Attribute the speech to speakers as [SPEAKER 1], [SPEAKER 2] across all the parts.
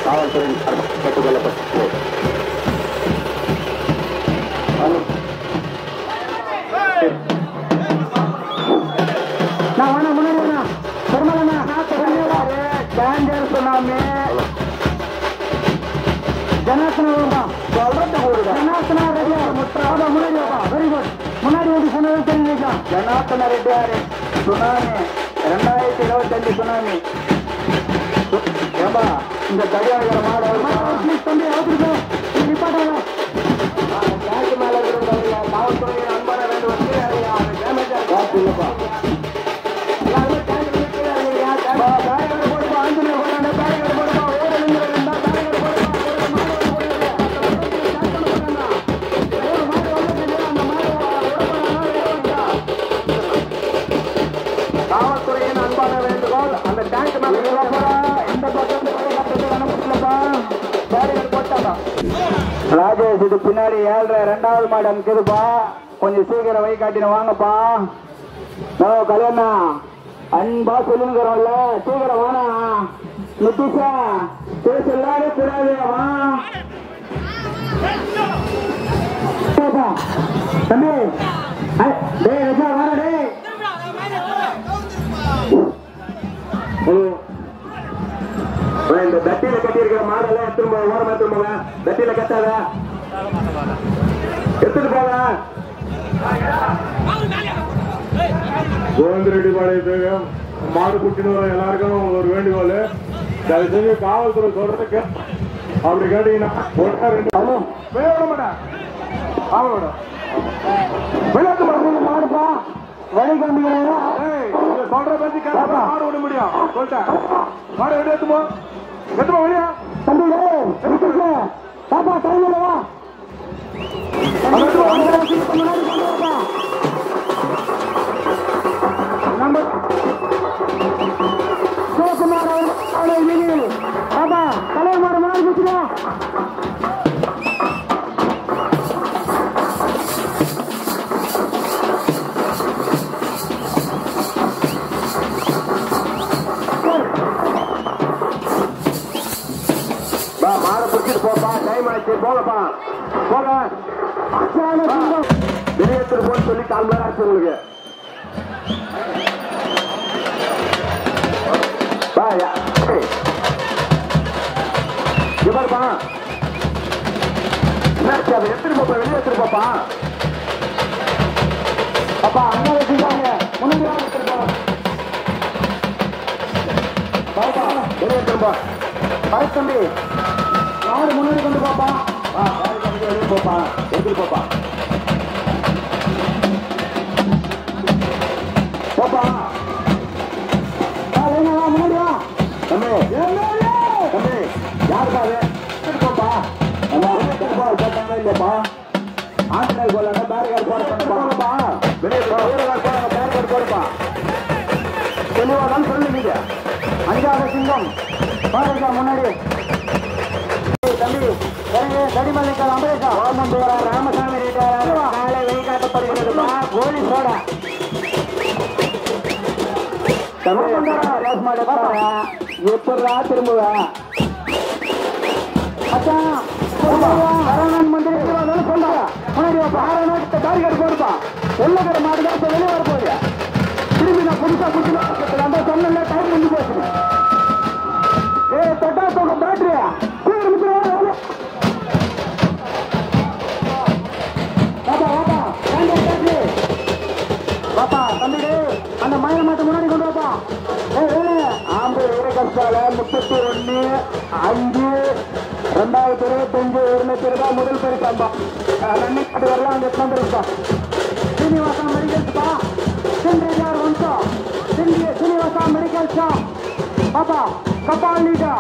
[SPEAKER 1] காவல்துறை கேட்டுக் கொள்ளப்பட்டது.
[SPEAKER 2] நான் வேணா முன்னாடி வேணா பெருமளண்ணா டேஞ்சர் சுனாமி ஜனாசனா ஜனாசனா ரெடியா முற்றாத முன்னாடி வெரி குட் முன்னாடி வந்து சொன்னது தெரிஞ்சுக்கலாம். ஜனாசன ரெட்டியாரு சுனாமி 2025 சுனாமி. ஏம்பா இந்த தடியாகிற மாடு தம்பி அவருக்கு நிப்பாட்டாங்க. கேட்டு மேல இருக்கிற காவல்துறையின் அன்பான வேண்டுகோள் இல்லப்பா. காவல்துறையின் அன்பான வேண்டுகோள் அந்த டேங்க் மேல இந்த பக்கம் ராஜேஷ் இது பின்னாடி 7.5 மாடு அனுக்குதுப்பா. கொஞ்சம் சீக்கிரம் வை காட்டின வாங்கப்பா. கல்யாணா அன்பா சொல்லுங்கிறோம்ல சீக்கிரம் வானா நித்திஷா பேசலாவே கூடாது. தம்பி டே ரஜா வாடா டே. இந்த தட்டியில கட்டி இருக்கிற மாடெல்லாம் எடுத்துட்டு போக ஓரமா எடுத்துட்டு போங்க. தட்டியில கட்டாத எடுத்துட்டு போங்க.
[SPEAKER 3] கோவிந்தரெட்டி பாளையத்துக்கு மாடு குட்டின்னு வர எல்லாருக்கும் ஒரு வேண்டுகோள். தயவு செஞ்சு காவல்துறை சொல்றதுக்கு அப்படி கேட்டீங்கன்னா விளையாட மாட்டேன். அவங்களோட விளையாட்டு மாடுப்பா வழி காமிக்கிறேன். சொல்ற பத்தி கேட்டா மாடு விட முடியும். சொல்லிட்டேன் மாடு வெளியே எடுத்துப்போ வெளியா
[SPEAKER 2] தம்பி பாப்பா கையில வா. சிவகுமார் பாப்பா தலைவர் முன்னாடி பேசுறா.
[SPEAKER 1] மாடை பிடிச்சிட்டு போப்பா. டைம் ஆச்சு போகப்பா போக. வெளியேற்று போன்னு சொல்லி 4 மணி நேரம் ஆச்சு உங்களுக்கு. இவர்ப்பா என்னாச்சு அதை எடுத்துட்டு போப்பா. வெளியே எடுத்துட்டு போப்பா. அப்பா அண்ணா வச்சுக்காங்க முன்னாடி எடுத்துட்டு போப்பா. வெளியே எடுத்துட்டு போ தம்பி. யாரு முன்னாடி கொண்டு போப்பா. வெளியே போப்பா எடுத்துட்டு போப்பா போப்பா. முன்னாடி வா தம்பி. தம்பி யாருப்பா அது எடுத்துட்டு போப்பா. போட்டாங்க இல்லப்பா. ஆன்லைன் போல பேரிகார்டு போட சொன்னப்பா. வெளியே பேரிகார்டு போடுப்பா. தெளிவாதான் சொல்லுவீங்க. 5வது சிங்கம் பாருங்க முன்னாடி தம்பி. தடிமல்லிக்கல் அம்பரேஷா ஓமந்தூரா ராமசாமி நாளை வெளிக்காட்டப்படுகிறதுப்பா. போலீஸோட எப்படா திரும்புவ மந்திரி சொல்றாங்க. முன்னாடி பேரிகார்டு போடுப்பா. வெள்ளக்கடை மாடுதான் இப்ப வெளியே வர போகுது. திரும்பி நான் புதுசா குடிச்சு அந்த சொன்ன டைம் முடிஞ்சு போச்சு. தொட்டா தோக்க பேட்டரியா பாப்பா தம்பி அந்த மயில மாட்டை முன்னாடி கொண்டு வாப்பா. ஆம்பூர் வீரகஸ்டால 31/5/2025 ரூபாய் முதல் பரிசாம்பா. ரன்னிங் காட்டு வரலாம் அந்த எத்தனை பரிசா. சீனிவாசா மெடிக்கல்ஸ்பா. சென்ட்ரியார் வம்சம் சீனிவாசா மெடிக்கல் ஷாப். பாப்பா கபாலிடா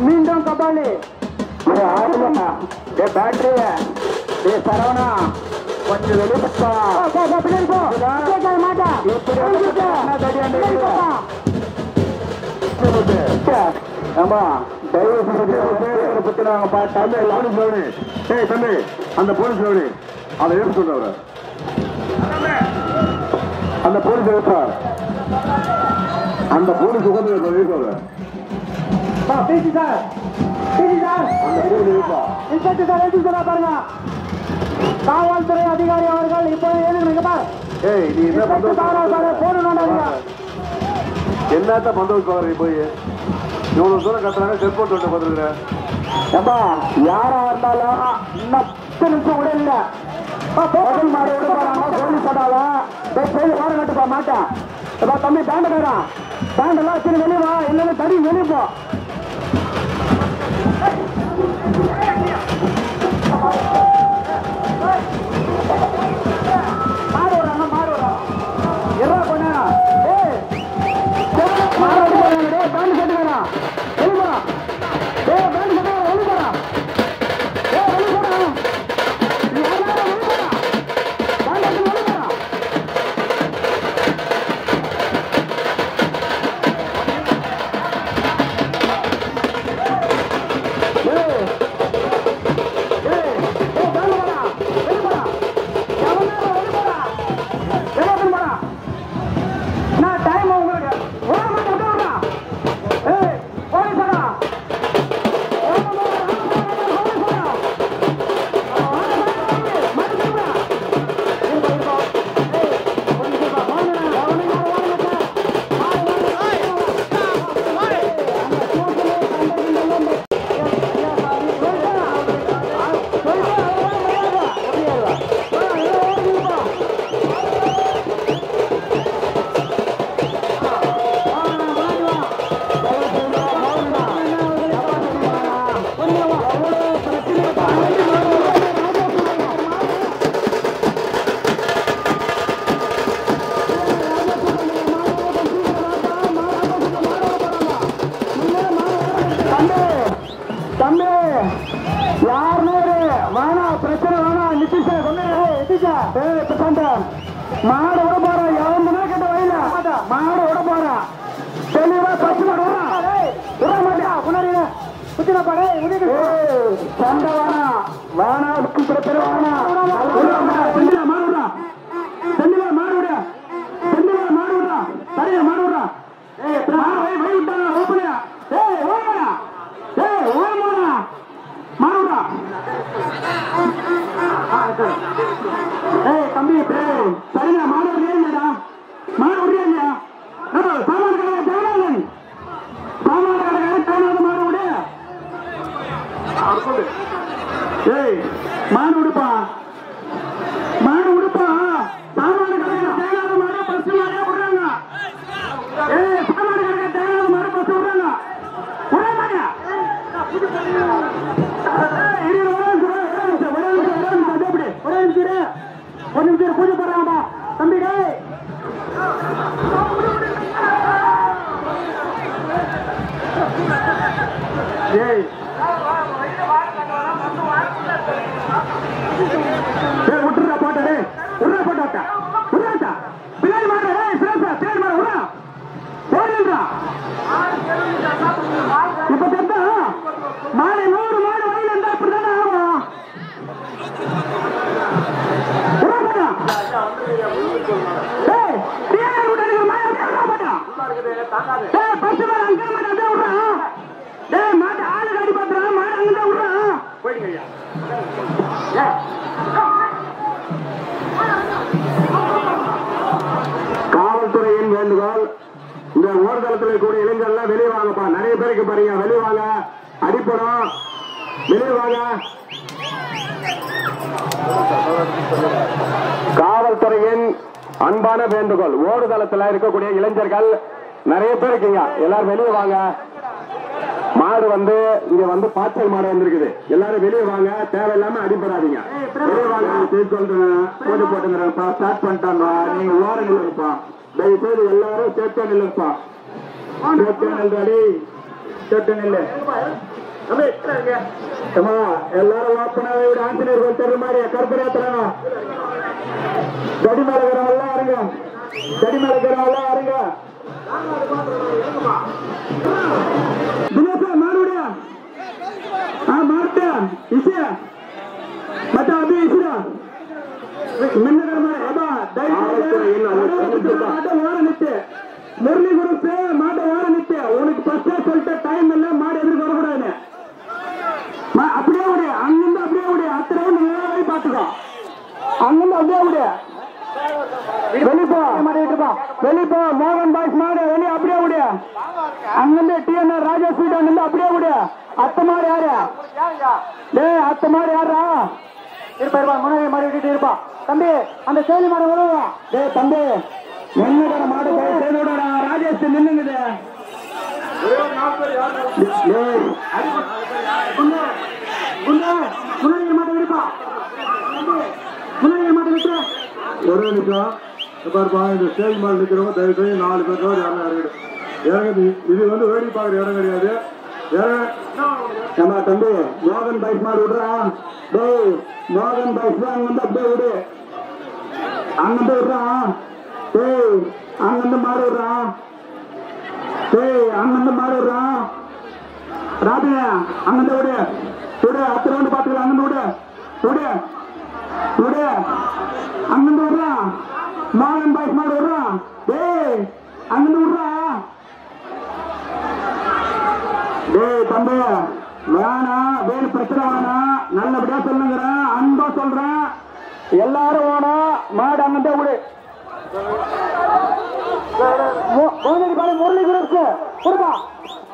[SPEAKER 1] மீண்டும் கபாலி பேட்டரி சரவணா கொஞ்சம் வெளிப்பா. மாட்டா ஆமா
[SPEAKER 3] தம்பி அந்த போலீஸ் லோனி அதை ஏற்று சொன்னவர் அந்த போலீஸ் ஏற்றார். அந்த போலீஸ் உட்காந்து
[SPEAKER 1] பேசி சார் இன்ஸ்பெக்டர் சார் எழுதி சொல்ல பாருங்க. காவல்துறை அதிகாரி அவர்கள் இப்போ எழுதுங்க.
[SPEAKER 2] நீ என்ன
[SPEAKER 1] போடுங்க.
[SPEAKER 2] என்னத்த பந்தோக்கு வர போய் இவ்வளவு தூரம் கத்துறாங்க செல்போன் தொட்ட பார்த்துருக்குறேன்.
[SPEAKER 1] ஏப்பா யாரா இருந்தாலும் இன்னும் 10 நிமிஷம் கூட இல்ல. போலீஸ் மாடு விட போறாங்க. போலீஸ் போட்டாலும் மாடு கட்டுப்பா மாட்டேன். ஏப்பா தம்பி பேண்ட் வேறான். பேண்ட் எல்லாம் வச்சு வெளியே வா, இல்லைன்னா தடி வெளியே போ. மாடு விடுறாங்க, மாடு விடுறாங்க. எறா போனா மாடு விடுறாங்க. பேண்ட் கட்டு வேணாம். வெளியே போறான். பேண்ட் கட்டு வெளியே போறான். வெளியே போறான். நீ யாரா வெளியே போறான். பேண்ட் கட்டு வெளியே போறான். மாடு விட போற எவன் கேட்ட வயல மாடு விட போற தெளிவா பசு மாடு விட மாட்டியா முன்னாடி குத்தின பாடு சண்டை வேணா வேணா பிரச்சனை வேணா செந்தில மாடு விடா செந்தில மாடு விட செந்தில மாடு விடா சரியா மாடு விடா வை விட்டாங்க ஓப்பனியா ஓமனா ஓமனா மாடு விடா தம்பி சரியா மாடு விடியா மாடு விடியா இல்லையா சாமான கடை தேவனாதன் சாமான கடை தேவனாத மாடு விடு மாடு விடுப்பா மாடு விடுப்பா சாமான கடை தேவனாத மாடு பஸ் மாடே விடுறாங்க சாமான கடை தேவனாத மாடு பஸ் விடுறாங்க விட ஒரு நிமிஷம் பூஜை போடுறாங்கப்பா தம்பிடே விட்டுறா போட்டே விடுறா போட்டா விடுறாச்சா பின்னாடி மாடு பின்னாடி மாடு விடுறா போடுறா இப்ப தெரிஞ்சா மாடு 100 மாடு வயல இருந்தா இப்படிதானே ஆகும் காவல்துறையின் வேண்டுகோள் இந்த ஓர்தளத்தில் கூடிய இளைஞர்கள் வெளியே வாங்கப்பா நிறைய பேருக்கு பாருங்க வெளியே வாங்க அடிப்படம் வெளியே வாங்க காவல்துறையின் அன்பான வேண்டுகோள் ஓடுதளத்தில் இருக்கக்கூடிய இளைஞர்கள் நிறைய பேர் இருக்கீங்க எல்லாரும் வெளியே வாங்க மாடு இங்க பாய்ச்சல் மாடு வந்திருக்குது எல்லாரும் வெளியே வாங்க தேவையில்லாம அடிப்படாதீங்க வெளியே வாங்க போட்டு போட்டுங்க ஸ்டார்ட் பண்ணிட்டாங்க நீங்க ஓர நில்லுப்பா தயவு செய்து எல்லாரும் சேஃப்டா நில்லுப்பா சேஃப்டா நில்லு எல்லாரும் ஓப்பனாவே விட ஆஞ்சநேயர்கள் தெரு மாதிரி கருப்பராத்திரம் தடிமலைகிறவெல்லாம் அருங்க தடிமலைகிறவெல்லாம் அருங்க மாறுவிட மாறுட்டேன் இசை மற்ற அபி இசைடா முரளி குரூப் மாட்ட ஓர நிட்டு உனக்கு ஃபர்ஸ்டே சொல்லிட்ட டைம் இல்ல மாடு வெளிப்போ மோகன் பாய்ஸ் மாடு வெளியே அப்படியே விடு. அங்கிருந்து டிஎன்ஆர் ராஜா ஸ்வீட் அங்கிருந்து அப்படியே விடு. அத்த மாடு யாரு? டேய் அத்த மாடு யாரா? இருப்பா முன்னாடி மாடு விட்டுட்டு இருப்பா. தம்பி அந்த சேலி மாடு விடுவா. டேய் தம்பி என்னடா மாடு சேலோடா ராஜேஷ் நின்னுங்குது. முன்னாடி மாடு விடுப்பா. முன்னாடி மாடு விட்டு
[SPEAKER 2] ஒரு நிமிஷம் பாருப்பா. இந்த ஸ்டேஜ் மால் நிற்கிறவங்க தயவு செய்து 4 பேர் தவிர யாரும் இறங்கிடு. இறங்குது. இது வந்து வேடி பார்க்குற இடம் கிடையாது.
[SPEAKER 1] நம்ம தம்பி மோகன் பைக் மாடு விடுறா. டேய் மோகன் பைக் தான் அங்கிருந்து அப்படியே விடு. அங்கிருந்து விடுறா. டேய் அங்கிருந்து மாடு விடுறா. டேய் அங்கிருந்து மாடு விடுறா. ராபியா அங்கிருந்து விடு. விடு 10 ரவுண்டு பார்த்துக்கலாம். அங்கிருந்து விடு. விடு விடு அங்கிருந்து விடுறா. மோகன் பைக் மாடு விடுறா. டேய் அங்கிருந்து விடுறா. டேய் தம்பி வேணாம். வேறு பிரச்சனை வேணாம். நல்லபடியா சொல்லுங்கிறேன். அன்பா சொல்றேன். எல்லாரும் வேணும். மாடு அங்கிட்ட விடு. கோந்தடிப்பாடு முரளி குரூப்ஸ் கொடுப்பா.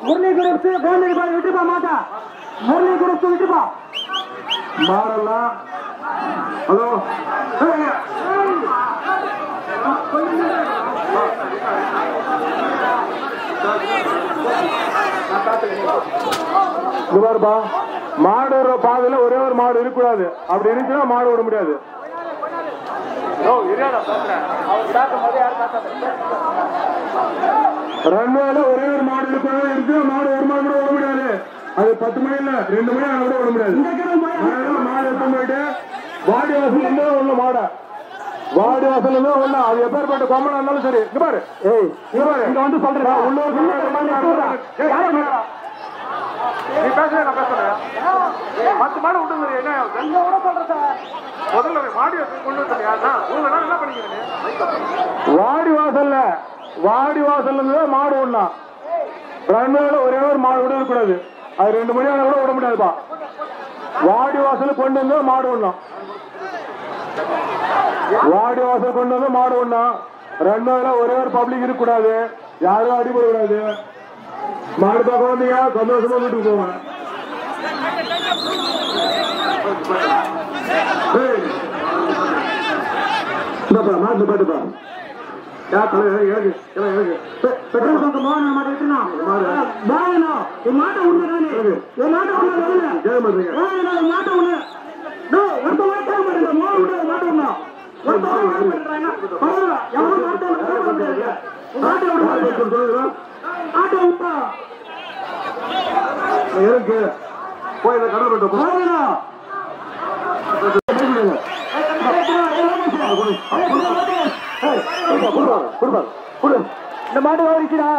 [SPEAKER 1] முரளி குரூப்ஸ் கோந்தடிப்பாடு விட்டுப்பா. மாட்டா முரளி குரூப்ஸ் விட்டுப்பா.
[SPEAKER 2] மாறலாம். ஹலோ பாருப்பா. மாடு விடுற பாதையில ஒரே ஒரு மாடு இருக்கக்கூடாது. அப்படி இருந்துச்சுன்னா மாடு விட முடியாது. ரன்வேல ஒரே ஒரு மாடு இருக்கக்கூடாது. இருக்கு மாடு ஒரு மாடு கூட விட முடியாது. அது 10 மணி இல்ல 2 மணி ஆனா கூட விட முடியாது. மாடு எடுத்து போயிட்டு வாடி வாசல் இருந்தா உள்ள மாட வாடி வாசல் இருந்தா உள்ள அது எப்பேற்பட்ட கொம்பனா இருந்தாலும் சரி. இங்க பாரு. ஏய் இங்க பாரு. இங்க வந்து சொல்றேன். உள்ளூர் நீ பேசுறேன். நான் பேசுறேன். 10 மாடு விட்டுங்க. என்ன முதல்ல மாடி கொண்டு வந்து என்ன பண்ணிக்கிறேன். வாடி வாசல்ல இருந்து மாடு விடலாம். ரன்வேல ஒரே ஒரு மாடு விட கூடாது. அது 2 மணி ஆனா கூட விட முடியாதுப்பா. வாடி வாசல் கொண்டு வந்து மாடு விடலாம். வாடி வாசல் கொண்டு வந்து மாடு விடலாம். ரன்வேல ஒரே ஒரு பப்ளிக் இருக்கக்கூடாது. யாரும் அடிபட கூடாது. மாடு பார்க்க வந்தீங்க சந்தோஷமா வீட்டுக்கு போவாங்க. மாட்டு பாட்டுப்பா. யார் தலைவர் எனக்கு பெட்ரோல் பங்க் மோகன் மாட்டை விட்டுனா மாட்டை உண்டு ஜெய மாட்டீங்க. மாட்டை உண்டு மாட்டை உண்ணா எனக்கு போய் கடல் விட்டு இந்த மாட்டு வாங்கிக்கிறா.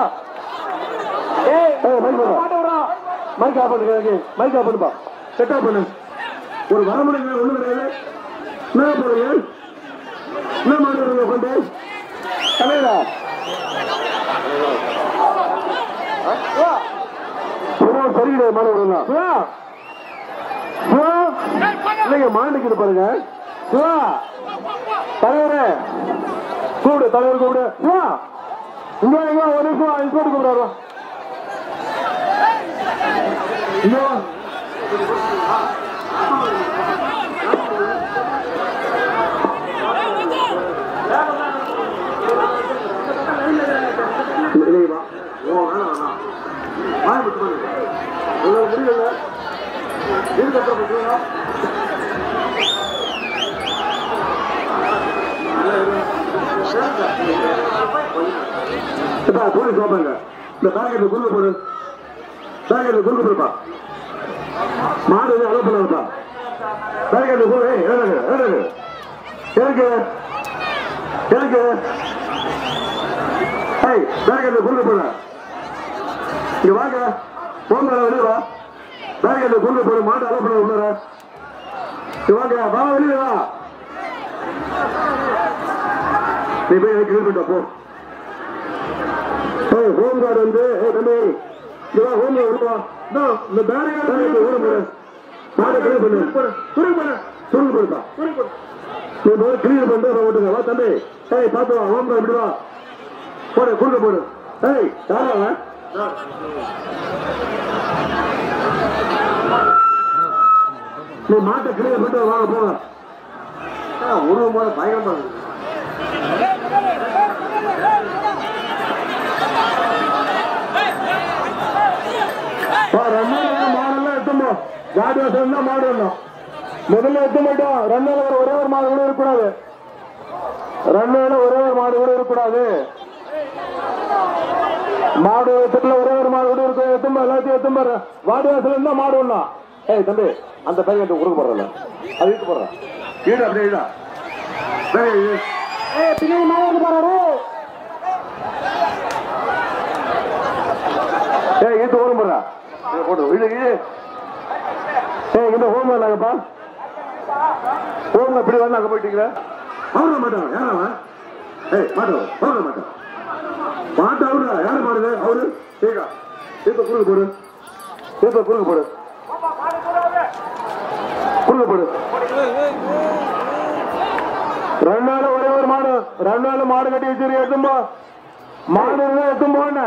[SPEAKER 2] மைக் ஆஃப் பண்ணுங்க. மைக் ஆஃப் பண்ணுப்பா. செட் ஆஃப் பண்ணு. ஒரு வரமுடிங்க ஒண்ணு கிடையாது. என்ன போடுங்க. என்ன மாடு கொண்டு தலைவரா சரி கிடையாது. மாடு விடலாம். இல்லைங்க மாண்டிக்கிட்டு பாருங்க. சிவா தலைவரே கூப்பிடு. தலைவர் கூப்பிடு. சிவா இங்க எங்க ஒரு நிமிஷம் இன்ஸ்பெக்டர் கூப்பிடுறாரு. இங்க போலீஸ் பாப்பாங்க. இந்த பேக்கெட்ல குறுக்கு போடு. பேக்கெட்ல குறுக்கு போடுப்பா. மாடு அலோ பண்ணாதுப்பா. பேக்கெட்ல போடு. எனக்கு பேக்கெட்ல குறுக்கு போடு. இங்க வாங்க. போன் வெளியே வா. பேக்கெட்ல குறுக்கு போடு. மாடு அலோ பண்ண உள்ளார. இங்க வாங்க. வா வெளியே வா. நீ போய் கிளீன் பண்ணிட்டு போ. ஹோம் கார்டு வந்து தம்பி ஹோம் விடுவா. இந்த பேரிகார்டு ஊட போடு. மாடு கிளீன் பண்ணு. சுருங்க போடுப்பா. நீ போய் கிளீன் பண்ணிட்டு ஓட்டுங்க. வா தம்பி. பார்த்து வா. ஹோம் கார்டு விடுவா. போடு குறுக்க போடு. ஏய் யாரா நீ மாட்டை கிளிய போட்டு வாங்க போங்க. ஒரு போல பயங்கரமா இருக்கு. மாடெல்லாம் எத்தும்போ காடி வசம் தான் மாடு வரணும். முதல்ல எத்த மாட்டோம். ரெண்டாவது ஒரே ஒரு மாடு கூட இருக்கக்கூடாது. ரெண்டாவது ஒரே ஒரு மாடு கூட இருக்கக்கூடாது. மாடு எத்துல ஒரே ஒரு மாடு கூட இருக்கு. எத்தும்பா எல்லாத்தையும் எத்தும்பாரு. வாடி வாசல் இருந்தா மாடு வரணும். ஏய் தம்பி அந்த பையன் கொடுக்க போறல அது இட்டு போடுறேன். ஈடு அப்படியே ஈடா.
[SPEAKER 1] பின்னாடி மாடு போறாரு.
[SPEAKER 2] ஏய் ஈட்டு ஓடும் போடுறா போடு. இது ஏய் இந்த ஹோம் வந்தாங்கப்பா. ஹோம் இப்படி வந்து அங்க போயிட்டீங்களா? அவர மாட்டான் யாரா? ஏய் மாட்டோம் அவர மாட்டான் மாட்ட அவரு யாரு மாடுது அவரு. சரிக்கா இப்ப குறுக்கு போடு. இப்ப குறுக்கு போடு. குறுக்கு போடு. ரெண்டு நாள் ஒரே ஒரு மாடு. ரெண்டு நாள் மாடு கட்டி வச்சிரு. எத்தும்போ மாடு எத்தும் போன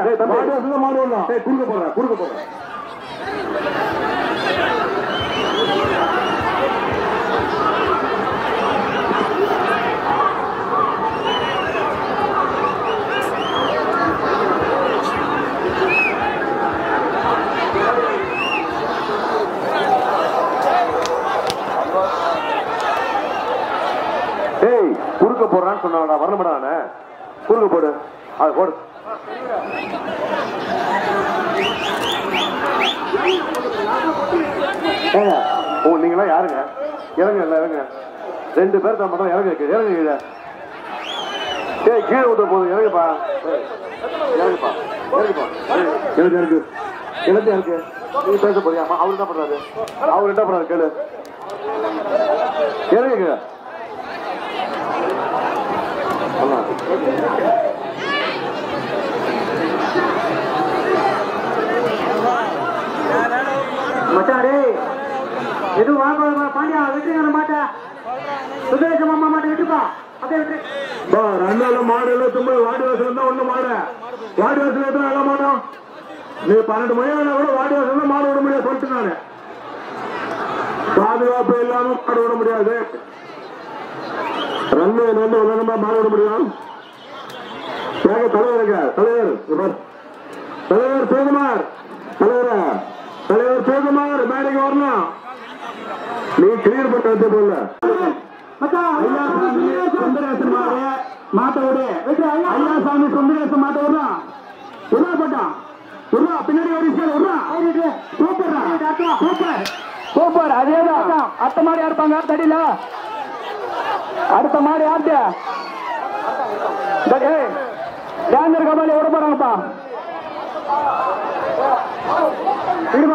[SPEAKER 2] மாடு ஒண்ணா. குறுக்க போடுற குறுக்க போடுற. ஏய் குறுக்க போடுறான்னு சொன்னா வரணுமாடானே. குறுக்க போடு. அது போடு. நீங்களா யாருங்க? இறங்க இல்ல இறங்க. ரெண்டு பேர் தான் மட்டும் இறங்க இறங்க கீழே. ஏய் கீழே விட்ட போதும் இறங்குப்பா. இறங்குப்பா இறங்குப்பா. எனக்கு இருக்கு எனக்கு இருக்கு. நீ பேச போறியா? அவரு என்ன பண்றாரு? அவரு என்ன பண்றாரு கேளு. இறங்குங்க.
[SPEAKER 1] மச்சாரே எது வாங்க பாண்டியா விட்டுங்க மாட்டா. சுதேசம் அம்மா மாட்டை விட்டுப்பா. அப்படியே விட்டு
[SPEAKER 2] ரெண்டு நாள் மாடு எல்லாம் சும்மா வாடி வாசல் தான் ஒண்ணு மாடு. வாடி வாசல் எத்தனை நல்ல மாட்டோம். நீ 12 மணி ஆனா கூட வாடி வாசல் தான் மாடு விட முடியாது சொல்லிட்டு நானு. பாதுகாப்பு இல்லாம மாடு விட முடியாது. ரெண்டு வந்து உலகமா மாடு விட முடியும். தலைவர் இருக்க தலைவர் தலைவர் சிவகுமார் தலைவர் சிவகுமார் மேடைக்கு வரணும். நீ கிளியர் பண்ண வச்ச போல சுந்தரேசன் மாட்ட விடு. ஐயா சாமி சுந்தரேசன் மாட்ட விடுறான். உருவா போட்டான் உருவா பின்னாடி ஒரு சூப்பர் சூப்பர் சூப்பர். அதேதான் அடுத்த மாடு யாருப்பாங்க தடியில. அடுத்த மாடு யார்ட்ட டேஞ்சர் கபாலி விட போறாங்கப்பா.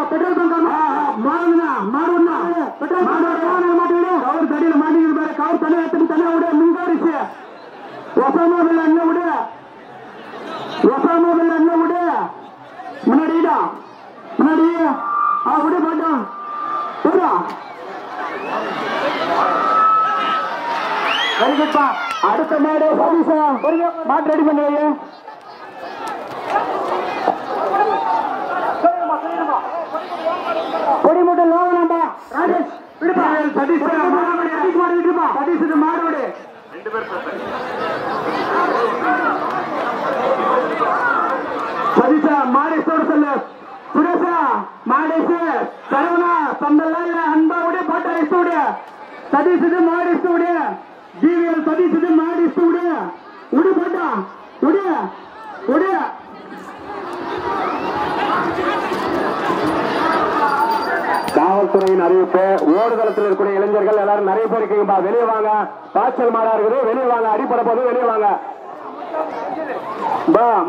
[SPEAKER 2] பெட்ரோல் பங்க் மாடுனா மாடுனா பெட்ரோல் மாட்டு கவர் தடியில மாட்டிக்கிட்டு பாரு. கவர் தனியா எடுத்து தனியா விட மின்காரிச்சு ஒசாமோபில் என்ன விடு. ஒசாமோபில் என்ன விடு. முன்னாடிடா முன்னாடி விட மாட்டான். வெரிகுட்பா. அடுத்த மாடு மாட்டு ரெடி பண்ணி வை. பொடி மூட்டை லோகனாம்பா ராஜேஷ் விடுப்பா. சதீஷ் மாடு விட்டுப்பா. சதீஷ் மாடு விடு. சதீஷா மாடேஷோட சொல்லு. சுரேஷா மாடேஷ் சரவணா சந்தல்ல அன்பா விடு. போட்டா இஷ்ட விடு. சதீஷ் மாடு இஷ்ட விடு. ஜிவிஎல் சதீஷ் மாடு இஷ்ட விடு. விடு போட்டா விடு விடு. காவல்துறையின் அறிவிப்பு. ஓடுதளத்தில் இருக்கக்கூடிய இளைஞர்கள் எல்லாரும் நிறைய பேர் இருக்கீங்கப்பா. வெளியே வாங்க. பாய்ச்சல் மாடா இருக்குது. வெளியே வாங்க. அடிப்பட போது வெளியே வாங்க.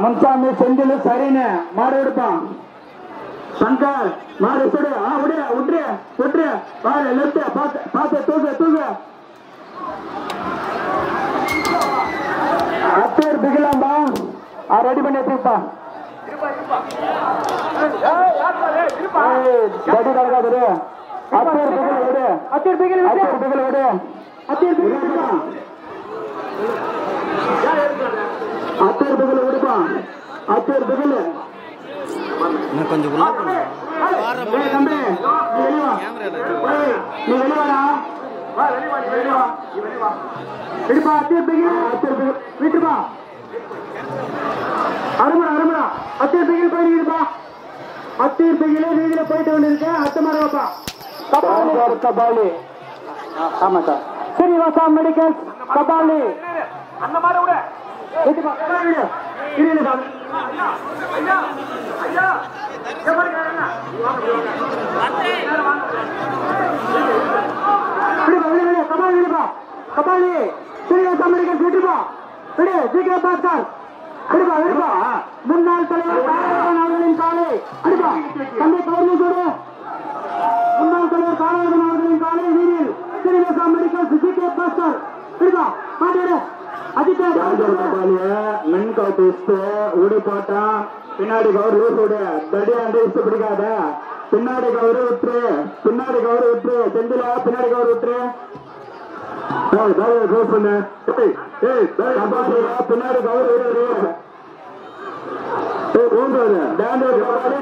[SPEAKER 2] முன்சாமி செந்தில் சரின்னு மாடு எடுப்பான். சங்கர் மாடு சுடு. விடு விட்டுரு விட்டுரு. பாரு லெப்ட் பார்த்து தூக்கு தூக்கு. அத்தேர் பிகலாம்பா ரெடி பண்ணி வச்சுப்பா. தடி கலக்காது. அத்தேர் பிகல் விடு. அத்தேர் பிகல் விடு. அத்தேர் பிகல்
[SPEAKER 1] அத்தர் பகல விடுப்பான் அத்தர் பகல
[SPEAKER 4] கொஞ்சம் உள்ள
[SPEAKER 1] தம்பி நீ வெளிவாடா விடுப்பா அத்தர் பகல் விட்டுப்பா அருமடா அருமடா அத்தர் பகல் போயிருப்பா அத்தர் பகல வீதியில போயிட்டு வந்துருக்கேன் அத்த மாறுவாப்பா கபாலி ஆமா சார் ஸ்ரீனிவாசா மெடிக்கல்ஸ் கபாலி அந்த மாதிரி விட கபாலி ஸ்ரீனிவாசா மெடிக்கல்ஸ் விட்டுப்பா விடு ஜிகே பாஸ்கர் விடுப்பா விடுப்பா முன்னாள் தலைவர் அவர்களின் காலை விடுப்பா தந்தை கவர்மெண்ட் விடு முன்னாள் தலைவர் காலவர்தன் அவர்களின் காலை வீரில் ஸ்ரீனிவாசா மெடிக்கல்ஸ் ஜிகே பாஸ்கர் விடுப்பா மாட்டிடு ஊடிப்பாட்டா பின்னாடி கவர் லூஸ் விடு தடியாண்டு இஷ்ட பிடிக்காத பின்னாடி கவரு விட்டுரு பின்னாடி கவரு விட்டுரு செந்தில பின்னாடி கவர் விட்டுரு பின்னாடி கவர் விடு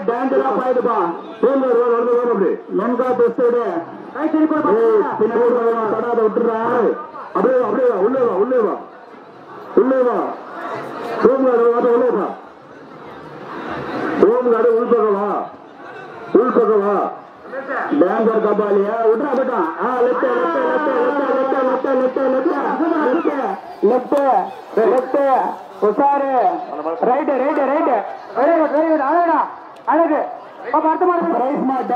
[SPEAKER 1] டேஞ்சரா பாயுதுப்பா மென்கா டெஸ்ட் விடு பின்னாடி தொடாத விட்டுறா அப்படியே அப்படியே உள்ளே வா உள்ளே வா உள்ளே வா உள்ளே வா ஓம்காடு உள்பக்கவா உள்பக்கவா டேஞ்சர் கபாலியா விட்றா விட்டான் லெப்ட் உசாரு ரைட் ரைட் ரைட் அழகா அழகு ரைஸ் மாட்ட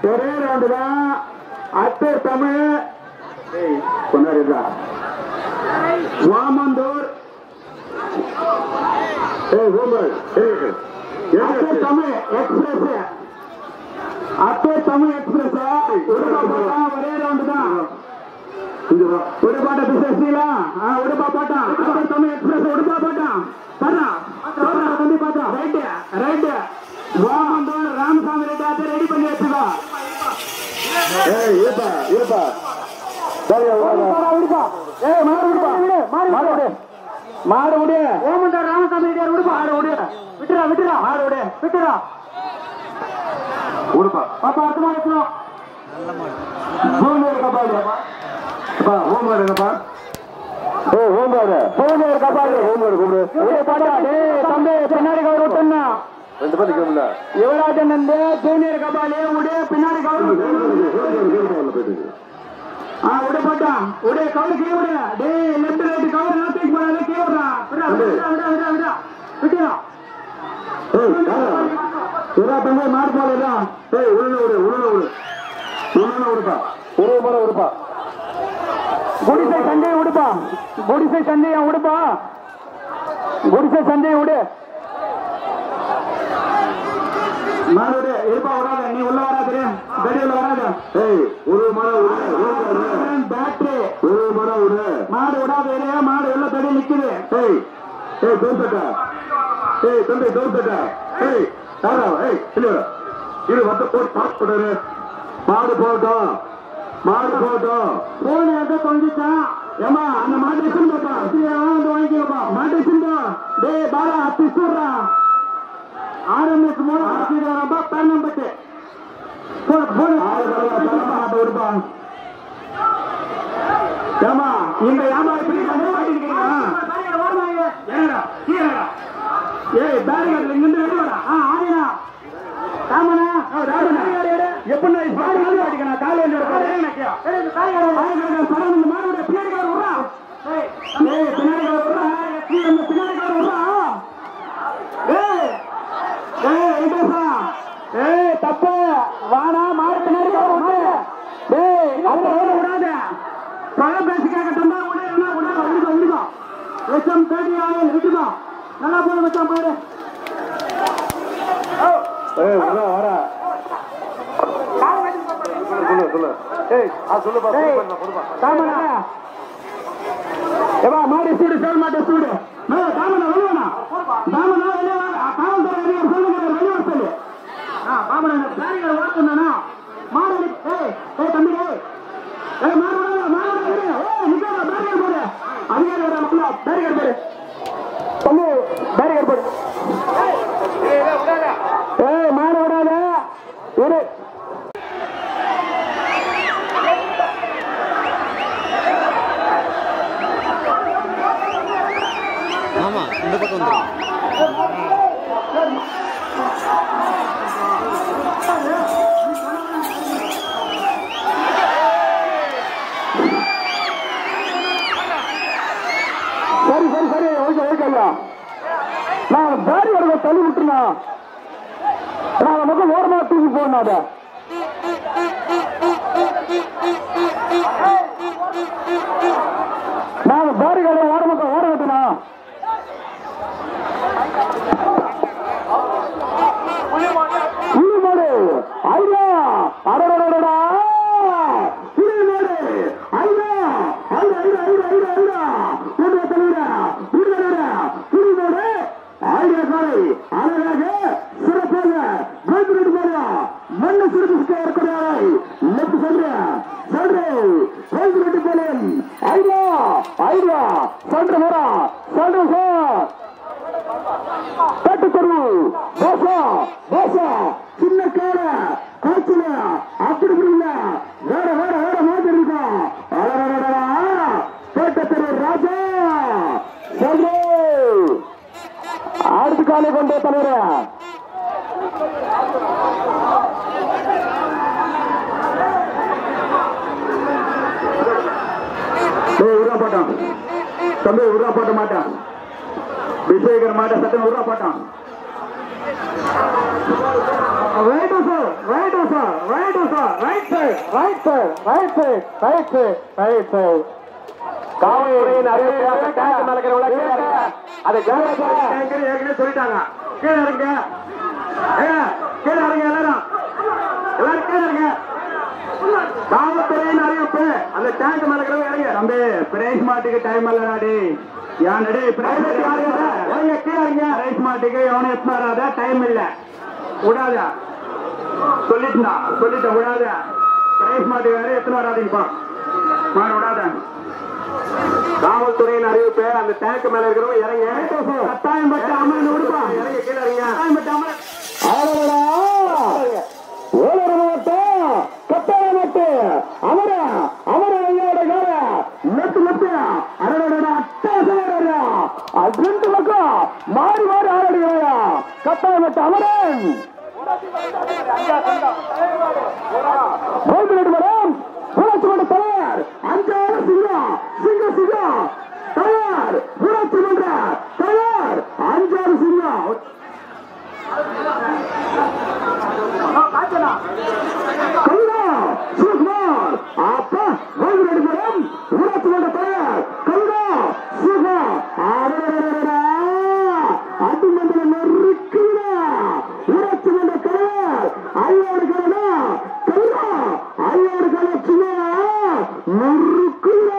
[SPEAKER 1] ஒரே ரவுண்டு தான் அத்தை தமிழ் கொண்டாடிடுறா வாமந்தூர் தமிழ் எக்ஸ்பிரஸ் அத்தே தமிழ் எக்ஸ்பிரஸ் ஒரே ரவுண்டு தான் உடுப்பாட்ட பிசிலாம் உடுப்பா போட்டான் அத்தே தமிழ் எக்ஸ்பிரஸ் உடுப்பா போட்டான் தம்பி பார்த்தா ரைட்டு ரைட்டு வாமந்தூர் ராமசாமி ரெட்டி அத்தை ரெடி பண்ணி வச்சுக்கோ இருப்பா இருப்பா மாடு விடு ஓமந்தா ராமசாமி விடுப்பா ஆடு விடு விட்டுறா விட்டுறா ஆடு விடு விட்டுறா விடுப்பா பாப்பா அர்த்தமா இருக்கணும் பின்னாடி கவர் விட்டுனா யுவராஜன் ஜூனியர் கபாலி விடு பின்னாடி கவர் விடப்பட்டான் உடைய கவர் கீ விடு டே லெப்ட் ரைட் கவர் நாத்திக்கு போறாரு கீ விடுறா விடா விடா விடா விடா விட்டுடா விடா தம்பி மாடு போலடா டேய் உள்ள விடுப்பா ஒரே முறை விடுப்பா குடிசை சந்தையை விடுப்பா குடிசை சந்தையை விடுப்பா குடிசை சந்தையை விடு மாடு இருப்பா விடாத நீ உள்ள வராது கடி உள்ள வராத ஒரு பேட்டரி ஒரு மரம் விடு மாடு விடாத மாடு உள்ள தடி நிக்குது தோசட்டா தம்பி தோசட்டா இது வந்து போட்டு பாட்டு மாடு போட்டோம் மாடு போட்டோம் போன எங்க தொங்கிச்சான் ஏமா அந்த மாட்டை சிந்தப்பா வந்து வாங்கிக்கப்பா மாட்டை சிந்தா டே பாலா அத்தி சொல்றா ஆரம்பிச்சு மூலம் பேரம்பட்டு விடுப்பா ஏமா இந்த ஏய் பேரிகார்ட்ல இங்கிருந்து வெளிவடா ஆடினா ராமனா எப்படி அடிக்கணும் காலை மாடு பின்னாடி விடுறா பின்னாடி விடுறா பின்னாடி விடுறா தப்பு வாடா மாடு பின்னாடி விடாத பழம் பேசிக்காக தந்தா விடுதா லட்சம் தேடி ஆயில் விட்டுதா நல்லா போன வச்சான் போயிடு வர மாடி சூடு செல் மாட்டேன் சூடு தாமனா வெளியவனா தாமனா வெளியே காவல்துறை சொல்லுங்க வெளியே சொல்லு மாமனா பேரிகள் ஓட்டுனா மாடு தம்பி மாடு மாடு நிக்க பேரிகள் போடு அதிகாரி பேரிகள் போடு தம்பி தள்ளி விட்டுனா நான் மட்டும் ஓரமா தூக்கி போனாத நான் பேரிகார்டு ஓர விட்டுனா புலிமாடு ஐயா அடடடடா புலிமாடு ஐயா ஐயா ஐயா ஐயா ஐயா புலிமாடு ஐயா காலை அழகாக சிறப்பாக கோபுரம் போல மண்ணு சிறப்பு இருக்கிறாரை லெப்ட் சொல்ற கோபுரம் போல ஐயா ஐயா சொல்ற வரா சொல்ற சார் கட்டுத்தரு தோசா சின்ன கால காய்ச்சல அப்படி புரியல வேற வேற வேற மாதிரி இருக்கும் கேட்டத்தரு ராஜா சொல்லு அடுத்த காலை கொண்டே தலைவர உருவா போட்டான் தம்பி உருவா போட்ட மாட்டான் விஜயகர் மாட்ட சட்டம் உருவா போட்டான் காவல்துறையின் ஏற்கனவே சொல்லிட்டாங்க கீழே இருங்க கீழே இருங்க எல்லாரும் கீழே இருங்க காவல்துறையின் அறிவிப்பு அந்த டேங்க் மேல இறங்க தம்பி பிரைஸ் மாட்டுக்கு டைம் இல்லடாடி யானடி பிரைஸ் மாட்டுக்கு எவனும் எத்தனாராத டைம் இல்ல விடாத சொல்லிட்டேன் விடாத பிரைஸ் மாட்டுக்கு வேற எத்தனை வராதீங்கப்பா மாற விடாத காவல்துறையின் அறிவிப்பு அந்த டேங்க் மேல இருக்கிறவங்க இறங்க கட்டாயம் பட்டு அமரன் விடுப்பா இறங்க கீழே இறங்க கட்டாயம் பட்டு அமரன் கட்டாயமட்டு அமர அமர ஐயோட கார நெட்டு நெட்டு அடடா அட்டாசா ரெண்டு பக்கம் மாறி மாறி ஆரடுகிறாயா கட்டாயமட்டு அமரன் மேடம் ஊராட்சி மன்ற தலைவர் அஞ்சாறு சிங்கம் தலைவர் ஊராட்சி மன்ற தலைவர் அஞ்சாறு சிங்கம் சுகுமார் அப்பா மேடம் ஊராட்சி மன்ற தலைவர் கல்கா சுகா அடிமன்ற நெருக்குதா ஊராட்சி மன்ற தலைவர் ஐயோடு கலனா கல்கா ஐயோடு கலச்சுமா நெருக்குதா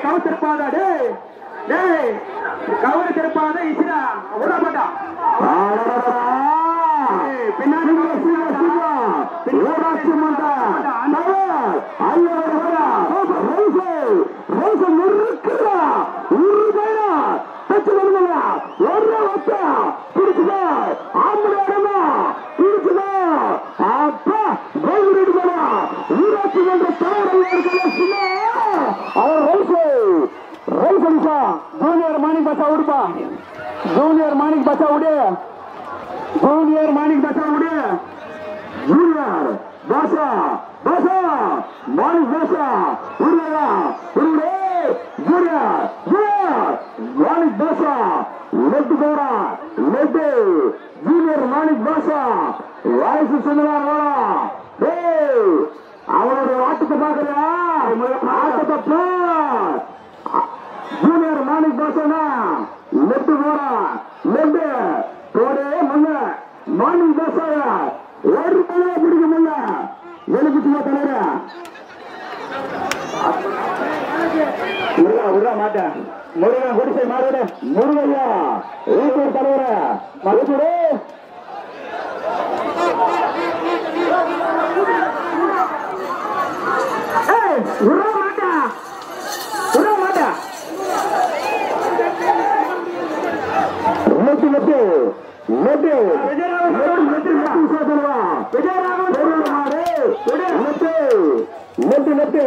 [SPEAKER 1] கவுத்திருப்பாத கவுரு திருப்பாத இசிரா விடமாட்டா பின்னாடி ஊராட்சி மன்ற நெருக்குதா உருவேனா தச்சு வருவா ஒரு வச்சா பிடிச்சுதா ஆம்பளை பிடிச்சுதா அப்பா கோவிட் போல ஊராட்சி மன்ற தலைவர் ஜூனியர் மாணிக் பசா விடுப்பா ஜூனியர் மாணிக் பசா விடு ஜூனியர் மாணிக் பசா விடு ஜூனியர் பாஷா பாஷா மாணிக் பாஷா விடுவா விடுவே ஜூனியர் ஜூனியர் மாணிக் பாஷா லெப்ட் போறா லெப்ட் ஜூனியர் மாணிக் பாஷா வாய்ஸ் சொன்னார் வாடா அவனுடைய ஆட்டத்தை பாக்குறியா ஆட்டத்தை ஜூனியர் மாணிக் பாஷா லெப்ட் போறா லெப்ட் போடே மல்ல மாணிக் பாஷா ஒரு தலைவா பிடிக்க முடியல எழுப்பிச்சுமா தலைவர விட மாட்டேன் முருகன் குடிசை மாறுட முருகையா ஊட்டூர் தலைவர மதுரை விட மாட்டா விட மாட்டா net net net net net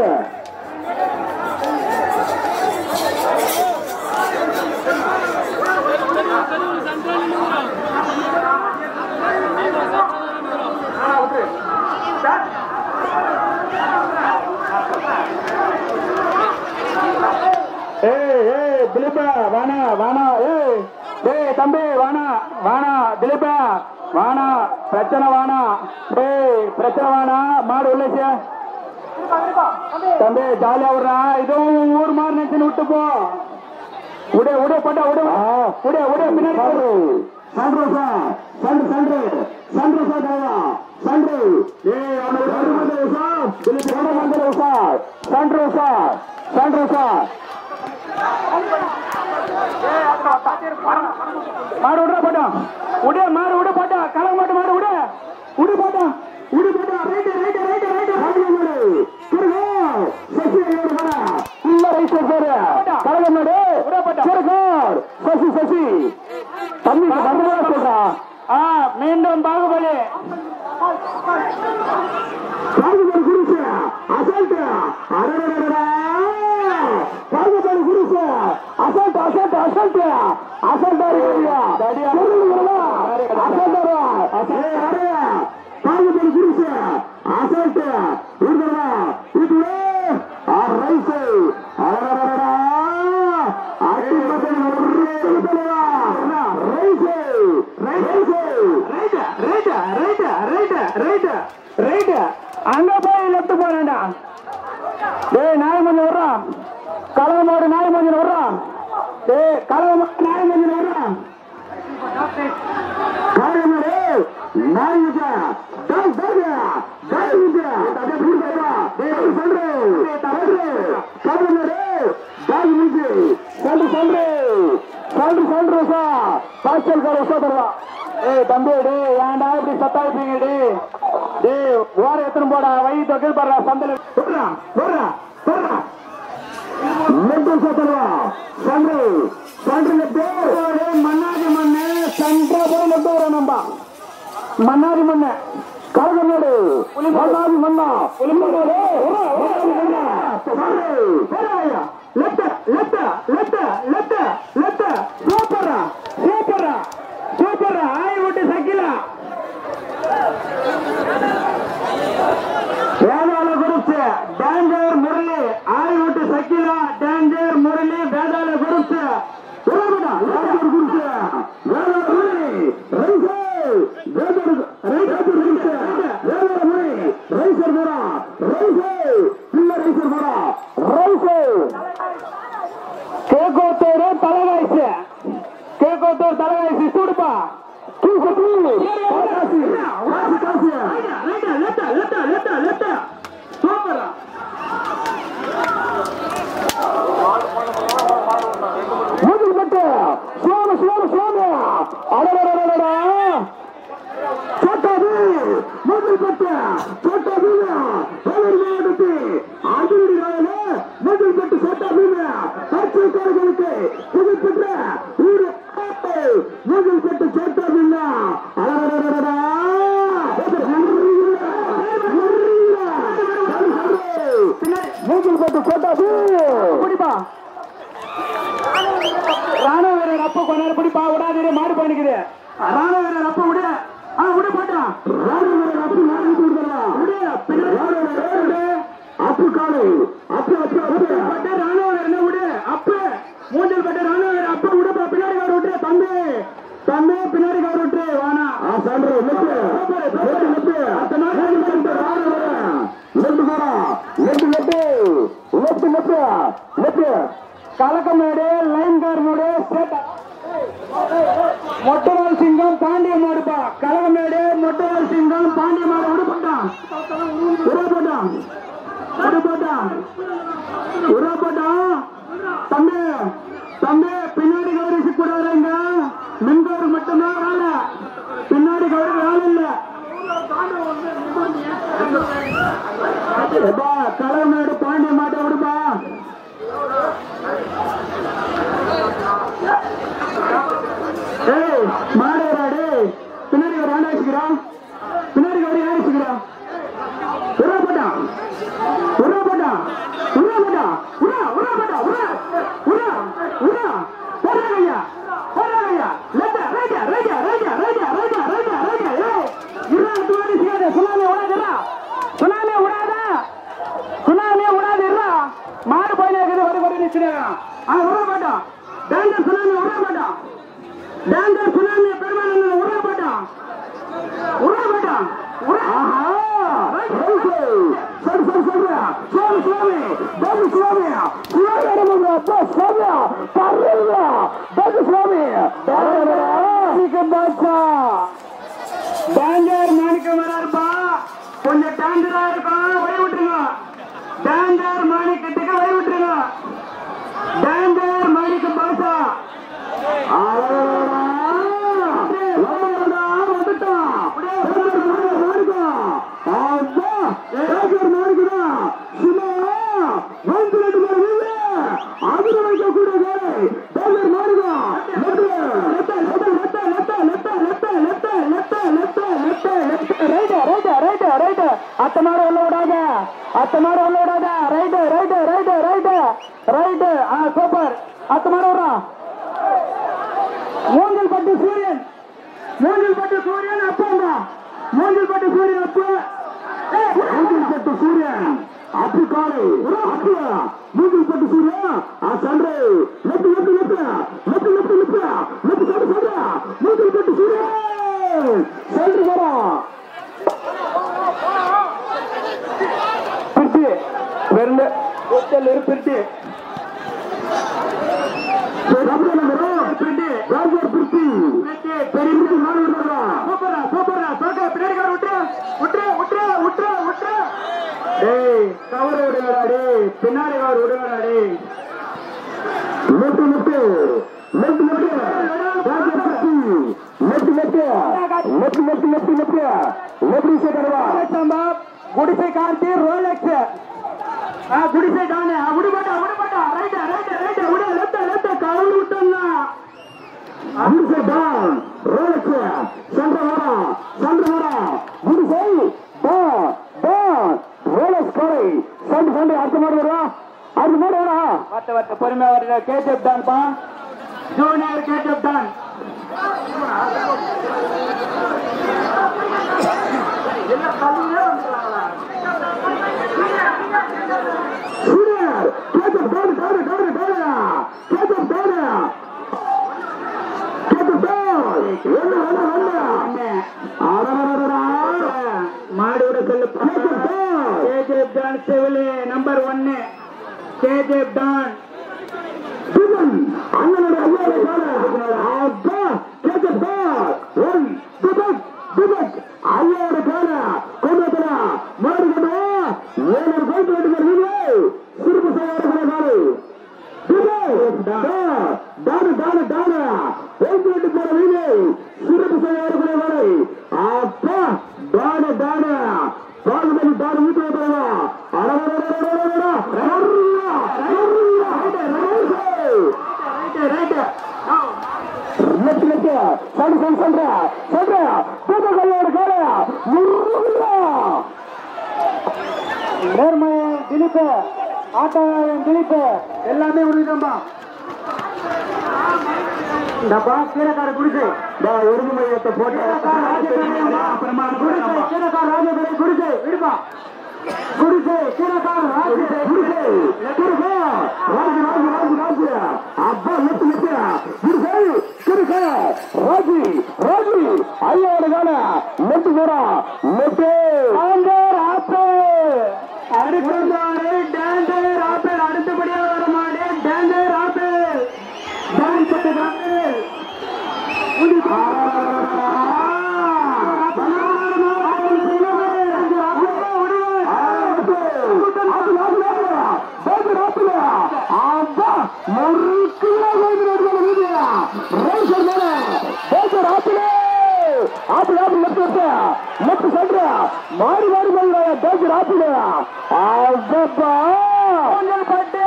[SPEAKER 1] Dileepa வானா வானா டேய் தம்பி வானா வானா திலீபா வானா பிரச்சனை வானா டேய் பிரச்சனை வானா மாடு உள்ளே தம்பி ஜாலியா விடுறா இதுவும் ஊர் மாதிரி நினைச்சு விட்டு போ உடைய உடைய போட்டா உடைய உடைய பின்னாடி சண்டோசா சண்டு சண்டோசா சண்டு சண்டோசா மாடு விடுற போட்டோம் உடைய மாடு விட போட்டா கலங்க மாட்டு மாடு விட உடு போட்டா உடு போட்டா right right right right Sasi தம்பி சொல்றா மீண்டும் பாகுபலி குருசு அசல்ட் பாகுபலி குருசு assault assault assault assault Baahubali குருசு அசல்ட் அங்க போய் லெப்ட் போறேன்டா டேய் நாய் மஞ்சள் வர்றான் கலகமாடு நாய் மஞ்சள் வர்றான் டேய் கலகமாடு நாய் மஞ்சள் வர்றான் கலகமாடு நாய் மஞ்சள் டேய் டேய் டேய் மஞ்சள் அத புடிடா டேய் சொல்றே கலகமாடு டேய் மஞ்சள் சொல்றேசா பாஸ்டல் கார உசதறா ஏய் தம்பி டேய் ஏன்டா இப்படி சத்தாயிப்பீங்க டேய் ஓர எத்தனை போடா வை தொகை பறா சந்தல போடா போடா போடா மெட்டு சத்தறா சண்டை டேய் மன்னாதி மண்ணே சண்டை போய் லட்டு வர நம்ப மன்னாதி மண்ணே கரகனோடு மன்னாதி மண்ணா புலிமோடு போடா லெட்ட லெட்ட லெட்ட லெட்ட லெட்ட சூப்பரா சூப்பரா சூப்பரா ஆய் விட்டு சக்கிலா வேதாள குருசு டேஞ்சர் முரளி ஆய் விட்டு சக்கிலா டேஞ்சர் முரளி வேதாள குருசு குருசு வேதாள முரளி ரைசர் போடா பிள்ளை ரைசர் போடா கேக்கோத்தோடு தலைவாய்ச்சு கேக்கோத்தோடு தலைவாய்ச்சு சூடுப்பா ராணுவ வீரர் அப்ப கொண்டாரு பிடிப்பா விடாதீரு மாடு பண்ணிக்குது ராணுவ வீரர் அப்ப விட விட போட்டா ராணுவ வீரர் அப்ப மாடு அப்பு காலை அப்பு அப்பு பட்ட ராணுவ வீரர் விடு அப்ப மூஞ்சல் பட்ட ராணுவ வீரர் அப்ப விடுப்பா பின்னாடி கார் விட்டு தம்பி தம்பி பின்னாடி கார் விட்டு வானா கலக்கமேடு லைன்காரனோட மொட்டவால் சிங்கம் பாண்டிய மாடுப்பா கலகமேடு மொட்டவால் சிங்கம் பாண்டிய மாடு விடுபட்டான் தம்பி தம்பி பின்னாடி கவரிச்சு கூடாதுங்க மின்கோடு மட்டும்தான் வேலை பின்னாடி கவரி வேலை இல்ல கலகமேடு பாண்டிய மாட்டை விடுப்பா மாடுறாடு பின்னாடி ஒரு ஆண்டு வச்சுக்கிறான் பின்னாடி ஒரு ஆண்டு வச்சுக்கிறான் மாடு போய் வர வர நிச்சுறான் டேங்கர் சுனாமி உருவப்பட்டா டேங்கர் சுனாமி பெருமாள் உருவப்பட்டா உருவப்பட்டா டேங்கர் மாணிக்கம் வராருப்பா கொஞ்சம் டேங்கரா இருக்கும் வழி விட்டுருங்க டேங்கர் மாணிக்கத்துக்கு வழி விட்டுருங்க டேங்கர் மாணிக்கம் பாசா அத்தமாடு உள்ள விடாத அத்தமாடு உள்ள விடாத right right right right right super அத்தமாடு விடுறா மூங்கில் பட்டு சூரியன் அப்பா மூங்கில் பட்டு சூரியன் அப்பா மூங்கில் பட்டு சூரியன் அப்படி காலை மூங்கில் பட்டு சூரியன் சண்டை left left left left left left left சண்டை சண்டை மூங்கில் பட்டு சூரியன் சண்டை வரா பிரிச்சு வெள்ள ஒத்தல் இருப்பிட்டு பின்னாடி விடுவாடே குடிசை கார்த்தி ரோலெக்ஸ் குடிசை டானே விடுபட்டா ரைட் ரைட் ரைட் விடு லெஃப்ட் லெஃப்ட் கவுல் விட்டோம்னா குடிசை டான் ரோலெக்ஸ் சென்டர் வர குடிசை டான் ரோலெக்ஸ் காரை சண்டை அடுத்த மாதிரி வரா வட்ட பொறுமையா வர கேஜிஎஃப் டான் பா ஜூனியர் கேஜிஎஃப் டான் மாடோட சொல்லு நம்பர் 1 கேஜிஎஃப் டான் ஐயோட பேர கொண்டு மாடுகட்டா 7 கோயில் எடுக்கிறது சிறுப்பு செய்யாரு சிறப்பு செய்யாரு அப்பா பாகுபலி தாடு வீட்டு நேர்மைய திலீப் ஆட்டோவின் திலீப் எல்லாமே உண்மைதான்பா டப்பா கீழக்கார குடிசை ஒருமையத்தை போட்டு கீழக்கார ராஜபுரி குடிசை விடுப்பா குடிசை கீழக்கார ராஜபுரி குடிசை ராஜு அப்பா குடிசை குடிசை ராஜி ஐயோட கால நெட்டு கூட நெட்டு ஆப்பு அடுத்தபடியாக டேண்டர் ஆப்பேல் அடுத்தபடியாக வர மாட்டேன் டேண்டர் ஆப்பேல் மாறி மாறி பேசுற ஆப்பிள் அப்பா பட்டு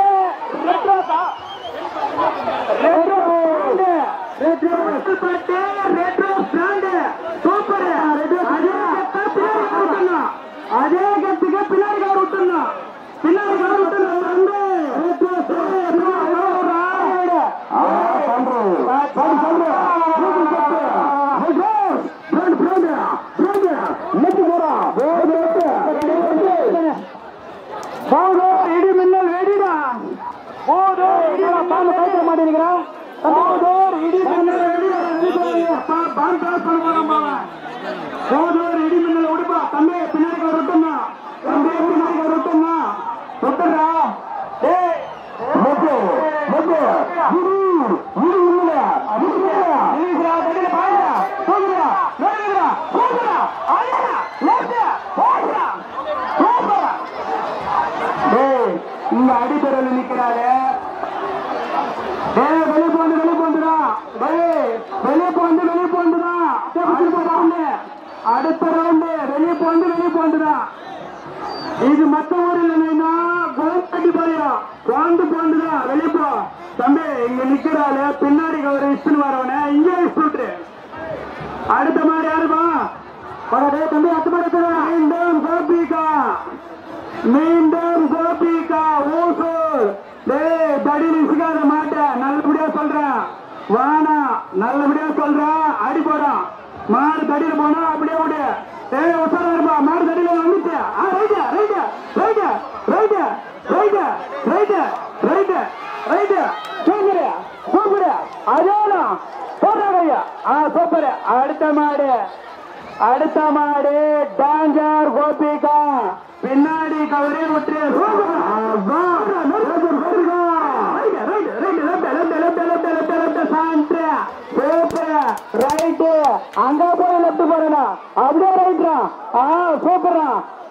[SPEAKER 1] அதே கத்துக்கு பின்னாடி கார் விட்டுனா பின்னாடி கார் இடி மின்னல் வெடிடா போதோ இடி பாம்பு கைத்த மாட்டேங்கிறா இடி மின்னல் உடுப்பா தம்பி பின்னாடி விட்டுமா தம்பி பின்னாடி விட்டுமா விட்டுறா இங்க அடிப்படையில் நிக்கிறாரு வெளியே போந்துடா வெளியே போந்துதான் அடுத்த ரவுண்டு வெளியே போந்துதான் இது மற்ற ஊரில் இல்லைன்னா கோல்கட்டி பாரியா போந்துதான் வெளியே போ தம்பி இங்க நிக்கிறாள் பின்னாடி ஒரு இஷ்டு வரவன இங்க இஷ்டு அடுத்த மாதிரி யாருப்பா தம்பி அடுத்த மாதிரி மீண்டும் கோபிகா ஊசூர் தடி நிசுக்காத மாட்டேன் நல்லபடியா சொல்றேன் வானா நல்லபடியா சொல்றேன் அடி போடும் மாடு தடியில போனா அப்படியே விடு உசாரா இருப்பா மாடு தடியில வந்துச்சு சூப்பர் அடுத்த மாடு டாஞ்சர் கோபிகா பின்னாடி கவரே விட்டு அங்க போய் லெப்ட் போறா அப்படியே ரைட்ரா சூப்பரா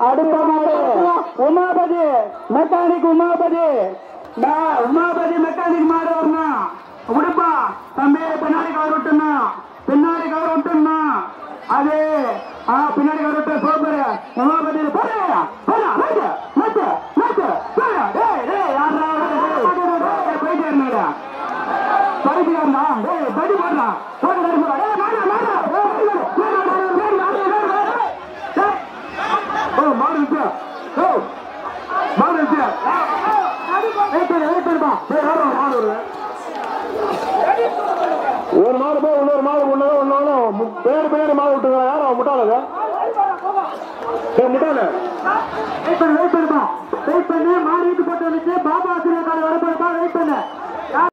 [SPEAKER 1] அடுத்த மாடு உமாபதி மெக்கானிக் மெக்கானிக் மாடு வரணும் உடுப்பா தம்பி பின்னாடி கவர் விட்டுனா அது பின்னாடி கவர் சூப்பர் உமாபதி போயிட்டே இருந்தா பரிசுக்காரனா படி போடுறா ஒரு மாடு போய் இன்னொரு மாடு ஒன்னாலும் பேரு மாடு விட்டுங்க யாரும் முட்டாளுங்க முட்டாளு வெயிட் பண்ணி மாடு போட்டு வந்துச்சு பாபா ஆசிரியர் வரப்பா வெயிட் பண்ண